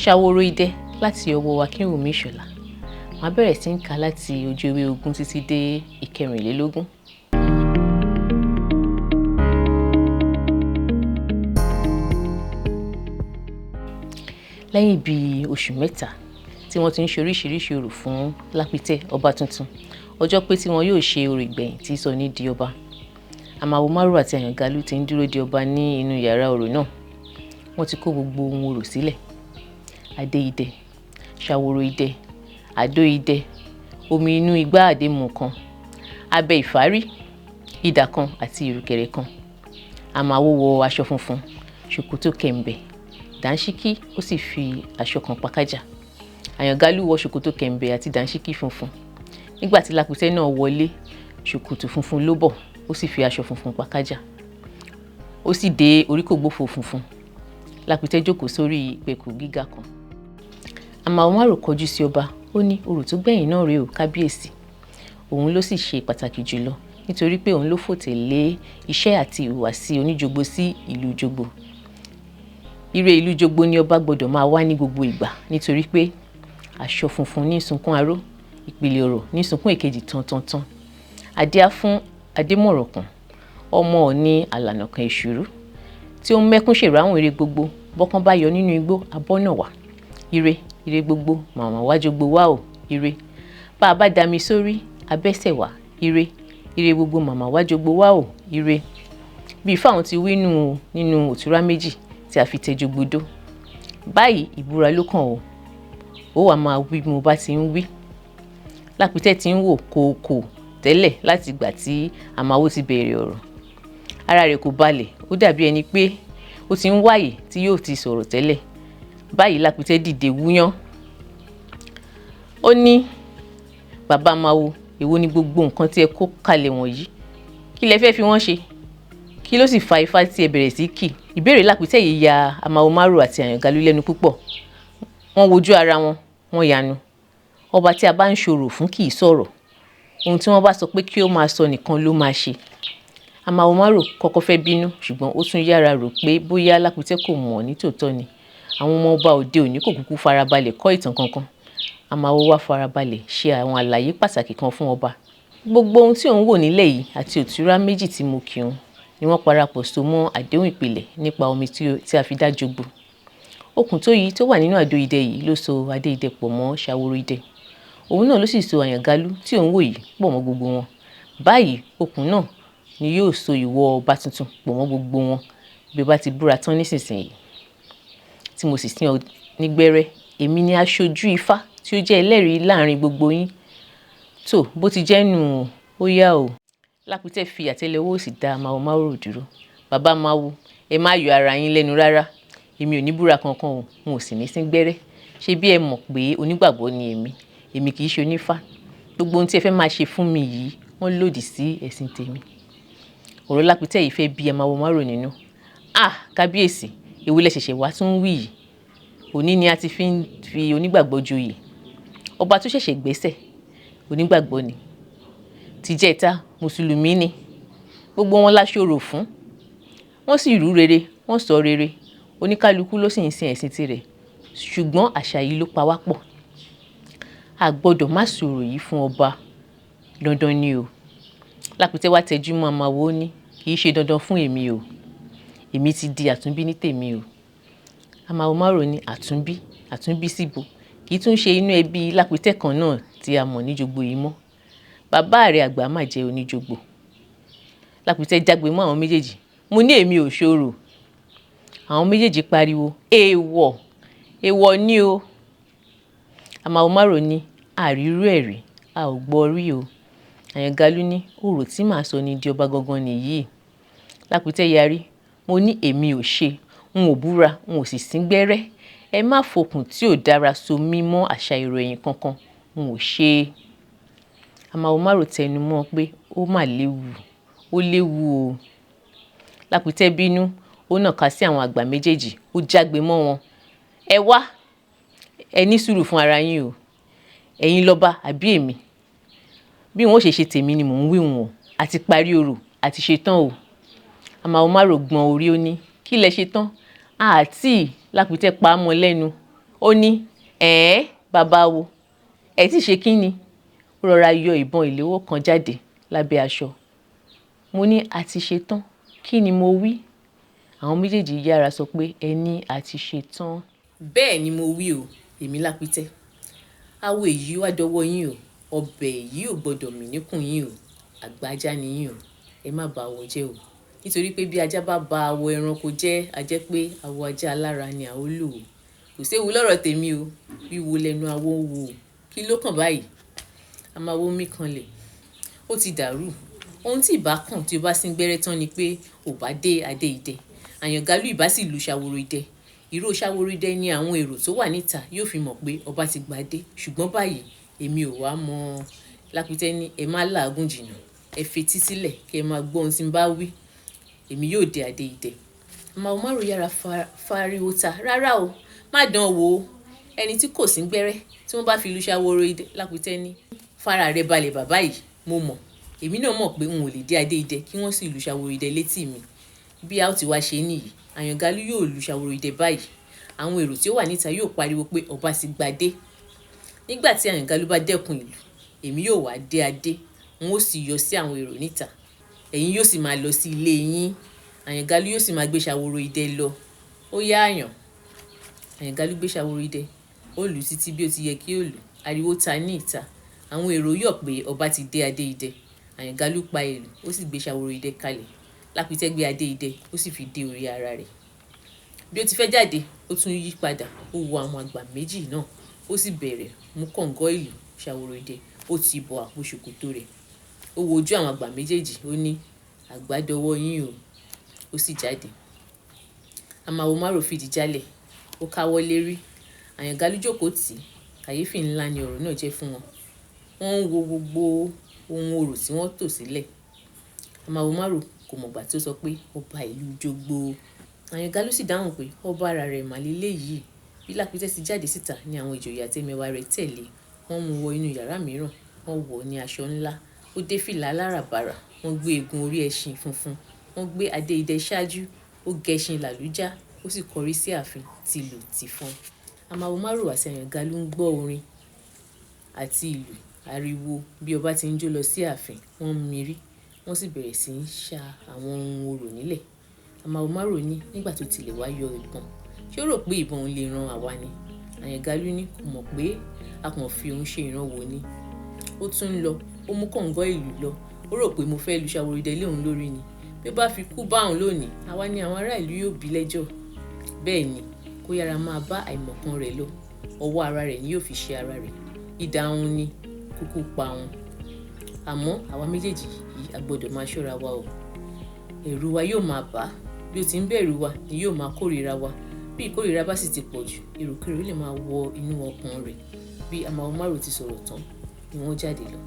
SAWOROIDE láti ọwọ́ Akínwùmí Ìṣọ̀lá. Màá bẹ̀rẹ̀ sí ń kà láti ojú ewé 20 títí dé 24. Lẹ́yìn bíi oṣù mẹ́ta tí wọ́n ti ń ṣe oríṣiríṣi orò fún Lápítẹ̀ ọba tuntun, ọjọ́ pé tí wọn yóò ṣe orò ìgbẹ̀yìn tí sọ ní di ọba. Àmàwòmárò àti Àyàngalú ti ń dúró de ọba ní inú yàrá orò náà. Wọ́n ti kó gbogbo ohun orò sílẹ̀. Adéidẹ, SAWOROIDE, Àdóidẹ, omi inú igbá àdémù kan, abẹ ìfárí, idà kan àti ìrùkẹ̀rẹ̀ kan. Àmàwò wọ aṣọ funfun, ṣòkòtò kẹ̀m̀bẹ̀, dàńṣíkí ó sì fi aṣọ kan pakájà. Àyàngalú wọ ṣòkòtò kẹ̀m̀bẹ̀ àti dàńṣíkí funfun. Nígbà tí Lápítẹ̀ náà wọlé, ṣòkòtò funfun ló bọ̀, ó sì fi aṣọ funfun pakájà. Ó sì dé oríkògbófò funfun. Lápítẹ̀ jókòó sórí ìpẹ̀kù gíga kan. Àmàwòmárò kọjú sí ọba, ó ní orò tó gbẹ̀yìn náà rèé o, kábíyèsí. Òun ló sì ṣe pàtàkì jùlọ nítorí pé òun ló fòtè lé iṣẹ́ àti ìhùwàsí oníjogbo sí ìlú Jogbo. Ire ìlú Jogbo ni ọba gbọdọ̀ máa wá ní gbogbo ìgbà nítorí pé aṣọ funfun ní sunkún aró, ìpìlẹ̀ ọ̀rọ̀ ní sunkún èkejì tantantan. Adíá fún Adémọ̀rọ̀kùn, ọmọ Ọọ̀ni Àlànàkàn Èṣùrú, tí ó ń mẹ́kún ṣèráhùn ire gbogbo, bọ́kàn bá yọ nínú igbó abọ́nà wá. Ire, ire gbogbo, màmá wá Jogbo wá o, ire. Bá a bá dami sórí, abẹ́sẹ̀ wá, ire, ire gbogbo, màmá wá Jogbo wá o, ire. Bí Ifá ti wí nínú òtúrá méjì tí a fi tẹ Jogbo dó. Báyìí ìbúra ló kàn o. Ó wá máa wí bí mo bá ti ń wí. Lápítẹ̀ ti ń wò kòkò tẹ́lẹ̀ láti ìgbà tí àmàwò ti bẹ̀rẹ̀ ọ̀rọ̀. Ara rẹ̀ kò balẹ̀, ó dàbí ẹni pé ó ti ń wáyè tí yóò ti sọ̀rọ̀ tẹ́lẹ̀. Báyìí Lápítẹ̀ dìde wúyán. Ó ní, bàbá àmàwò, èwo ni gbogbo nǹkan tí ẹ kó kalẹ̀ wọ̀nyí? Kí lẹ fẹ́ fi wọ́n ṣe? Kí ló sì fa ifá tí ẹ bẹ̀rẹ̀ sí kì? Ìbéèrè Lápítẹ̀ yìí ya Àmàwòmárò àti Àyàngalú lẹ́nu púpọ̀. Wọ́n wojú ara wọn, wọ́n yanu. Ọba tí a bá ń ṣorò fún kì í sọ̀rọ̀. Ohun tí wọ́n bá sọ pé kí ó máa sọ nìkan ló máa ṣe. Àmàwòmárò kọ́kọ́ fẹ́ bínú, ṣùgbọ́n ó tún yára rò pé bóyá Lápítẹ̀ kò mọ̀ ní tòótọ́ ni. Àwọn ọmọ ọba òde òní kò kúkú farabalẹ̀ kọ́ ìtàn kankan. Àmàwò wá farabalẹ̀ ṣe àwọn àlàyé pàtàkì kan fún ọba. Gbogbo ohun tí òun wò nílẹ̀ yìí àti òtúrá méjì tí mo kì òun ni wọ́n parapọ̀ so mọ́ àdéhùn ìpìlẹ̀ nípa omi tí a fi dá Jogbo. Okùn tó wà nínú Àdóidẹ yìí ló so Adéidẹ pọ̀ mọ́ SAWOROIDE. Òun náà ló sì so Àyàngalú tí òun wò yìí pọ̀ mọ́ gbogbo wọn. Báyìí okùn náà ni yóò so ìwọ ọba tuntun pọ̀ mọ́ gbogbo wọn bí ó bá ti búra tán nísinsìnyí. Tí mo sì sin ọ nígbẹ́rẹ́, èmi ni aṣojú Ifá tí ó jẹ́ ẹlẹ́rìí láàrin gbogbo yín. Tó bó ti jẹ́ nù ó yá o. Lápítẹ̀ fi àtẹ́lẹwọ́ òsì dá Àmàwòmárò dúró. Bàbá àmàwò, ẹ má yọ ara yín lẹ́nu rárá. Èmi ò ní búra kankan o, n ò sì ní sín gbẹ́rẹ́. Ṣé bí ẹ mọ̀ pé onígbàgbọ́ ni èmi kì í ṣe onífá. Gbogbo ohun tí ẹ fẹ́ máa ṣe fún mi yìí, wọ́n lòdì sí ẹ̀sìn tèmi. Ọ̀rọ̀ Lápítẹ̀ yìí fẹ́ bí Àmàwòmárò nínú. Kábíyèsí, èwo lẹ ṣẹ̀ṣẹ̀ wá tún wí yìí. Òní ni a ti fi onígbàgbọ́ joyè. Ọba tó ṣẹ̀ṣẹ̀ gbẹ́sẹ̀, onígbàgbọ́ ni. Tìjẹta, mùsùlùmí ni. Gbogbo wọn la ṣorò fún. Wọ́n sì rú rere, wọ́n sọ rere. Oníkálukú ló sì ń sin ẹ̀sìn tirẹ̀. Ṣùgbọ́n àṣà yìí ló pa wá pọ̀. A gbọ́dọ̀ má sọ̀rọ̀ yìí fún ọba. Dandan ni o. Lápítẹ̀ wá tẹjú mọ́ àmàwò ní, kì í ṣe dandan fún èmi o. Èmi ti di àtúnbí ní tèmi o. Àmàwòmárò ní àtúnbí síbo. Kì í tún ṣe inú ẹbí Lápítẹ̀ kan náà tí a mọ̀ ní Jogbo yìí mọ́. Bàbá rẹ̀ àgbà má jẹ́ oníjogbo. Lápítẹ̀ jágbe mọ́ àwọn méjèèjì. Mo ní èmi ò ṣorò. Àwọn méjèèjì pariwo, èèwọ̀, èèwọ̀ ni o. Àmàwòmárò ní, àrírú ẹ̀rí, a ò gbọ́ rí o. Àyàngalú ní, orò tí màá sọ ní di ọba gangan nìyí. Lápítẹ̀ yarí. Mo ní èmi ò ṣe, n ò búra, n ò sì sín gbẹ́rẹ́. Ẹ má fokùn tí ò dára so mí mọ́ àṣà ìròyìn kankan, n ò ṣe. Àmàwòmárò tẹnu mọ́ pé ó mà léwu, ó léwu o. Lápítẹ̀ bínú, ó nàka sí àwọn àgbà méjèèjì, ó jágbe mọ́ wọn. Ẹ wá, ẹ ní sùúrù fún ara yín o. Ẹ̀yin lọ́ba àbí èmi? Bí wọ́n ṣe tèmi ni mò ń wí wọn o. Àti parí orò, àti ṣe tán o. Àmàwòmárò gbọ̀n orí ó ní, kí lẹ ṣe tán? Lápítẹ̀ pa á mọ́ lẹ́nu. ó ní bàbá wo ẹ ti ṣe kí ni? Ó rọra yọ ìbọn ìléwọ́ kan jáde lábẹ́ aṣọ. Mo ní a ti ṣe tán. Kí ni mo wí? Àwọn méjèèjì yára sọ pé ẹ ní a ti ṣe tán. Bẹ́ẹ̀ ni mo wí o, èmi Lápítẹ́. Awo èyí wá dọwọ́ yín o, ọbẹ̀ yìí ò gbọdọ̀ mì níkùn yín o, àgbà ajá ni yín o, ẹ má bà awọ jẹ́ o. Nítorí pé bí ajá bá ba awọ ẹranko jẹ́, a jẹ́ pé awọ ajá alára ni a ó lò o. Kò séwu lọ́rọ̀ tèmi o, wíwo lẹ́nu awo ń wo o. Kí ló kàn báyìí? A máa wo mí kanlẹ̀. Ó ti dàrú. Ohun tí ìbá kàn tí ó bá sín gbẹ́rẹ́ tán ni pé ò bá dé adé idẹ. Àyàngalú ìbá sì lu Saworoide. Ìró Saworoide ni àwọn èrò tó wà níta yóò fi mọ̀ pé ọba ti gbadé. Ṣùgbọ́n báyìí èmi ò wá mọ̀. Lápítẹ́ ní ẹ má làágùn jìnnà. Ẹ fetí sílẹ̀ kí ẹ máa gbọ́ ohun tí ń bá wí. Èmi yóò dé adé idẹ. Àmàwo márò yára fariwo ta. Rárá o, má dán wò ó. Ẹni tí kò sín gbẹ́rẹ́ tí wọ́n bá fi lu Saworoide. Lápítẹ́ ní fara rẹ balẹ̀ bàbá yìí, mo mọ̀. Èmi náà mọ̀ pé n ò lè dé adé idẹ kí wọ́n sì lu Saworoide létí mi. Bí a ó ti wá ṣe nìyí, Àyàngalú yóò lu Saworoide báyìí. Àwọn èrò tí ó wà níta yóò pariwo pé ọba ti gbadé. Nígbà tí Àyàngalú bá dẹ́kun ìlú, èmi yóò wá dé adé. N ó sì yọ sí àwọn èrò níta. Ẹ̀yin yóò sì máa lọ sí ilé yín. Àyàngalú yóò sì máa gbé Saworoide lọ. Ó yá àyàn. Àyàngalú gbé Saworoide. Ó lù títí bí ó ti yẹ kí ó lù. Ariwo ta ní ìta. Àwọn èrò yọ̀ pé ọba ti dé adé idẹ. Àyàngalú pa ìlù, ó sì gbé Saworoide kalẹ̀. Lápítẹ́ gbé adé idẹ, ó sì fi dé orí ara rẹ̀. Bí ó ti fẹ́ jáde, ó tún yí padà. Ó wo àwọn àgbà méjì náà. Ó sì bẹ̀rẹ̀ mú kọ̀ǹgọ́ ìlù Saworoide. Ó ti bọ àpò ṣòkòtò rẹ̀. Ó wo ojú àwọn àgbà méjèèjì. Ó ní àgbà dọwọ́ yín o. Ó sì jáde. Àmàwo márò fìdí jálẹ̀. Ó káwọ́ lérí. Àyàngalú jókòó tì. Kàyéfì ńlá ni ọ̀rọ̀ náà jẹ́ fún wọn. Wọ́n ń wo gbogbo ohun orò tí wọ́n tò sílẹ̀. Àmàwo márò kò mọ̀gbà tí ó sọ pé ọba ìlú jogbo. Àyàngalú sì dáhùn pé ọba ara rẹ̀ mà lélẹ̀ yìí. Bí Lápítẹ́ ti jáde síta ni àwọn ìjòyè àti ẹmẹ̀wà rẹ̀ tẹ̀lé. Wọ́n mú wọ inú yàrá mìíràn. Wọ́n wọ̀ ní aṣọ ńlá. Ó dé fìlà aláràbarà. Wọ́n gbé egun orí ẹṣin funfun. Wọ́n gbé adé idẹ ṣáájú. Ó gẹṣin làlújá. Ó sì kọrí sí ààfin tìlù tìfọn. Àmàwo márò àti Àyàngalú ń gbọ́ orin àti ìlù ariwo bí ọba ti ń jó lọ sí ààfin. Wọ́n ń mirí. Wọ́n sì bẹ̀rẹ̀ sí í ṣa àwọn ohun orò nílẹ̀. Àmàwo márò ní nígbà tó tilẹ̀ wá yọ ìbọn. Ṣé ó rò pé ìbọn òun lè ran àwa ni? Àyàngalú ní kò mọ̀ pé a kàn fi òun ṣe ìrànwọ́ ni. Ó tún ń lọ. Ó mú kọ̀ǹgọ́ ìlù lọ. Ó rò pé mo fẹ́ lu Saworoide lé òun lórí ni. Bí ó bá fi kú bá òun lónìí, àwa ni àwọn ará ìlú yóò bí lẹ́jọ́. Bẹ́ẹ̀ ni, kó yára máa bá àìmọ̀kan rẹ̀ lọ. Ọwọ́ ara rẹ̀ ni yóò fi ṣe ara rẹ̀. Idà òun ni kúkú pa òun. Àmọ́ àwa méjèèjì yìí a gbọdọ̀ máa ṣọ́ra wa o. Ẹ̀rù wa yóò máa bà á. Bí ó ti ń bẹ̀rù wa ni yóò máa kórìíra wa. Bí ìkórìíra bá sì ti pọ̀ jù, èròkérò lè máa wọ inú ọkàn rẹ̀. Bí Àmàwo márò ti sọ̀rọ̀ tán ni wọ́n jáde lọ.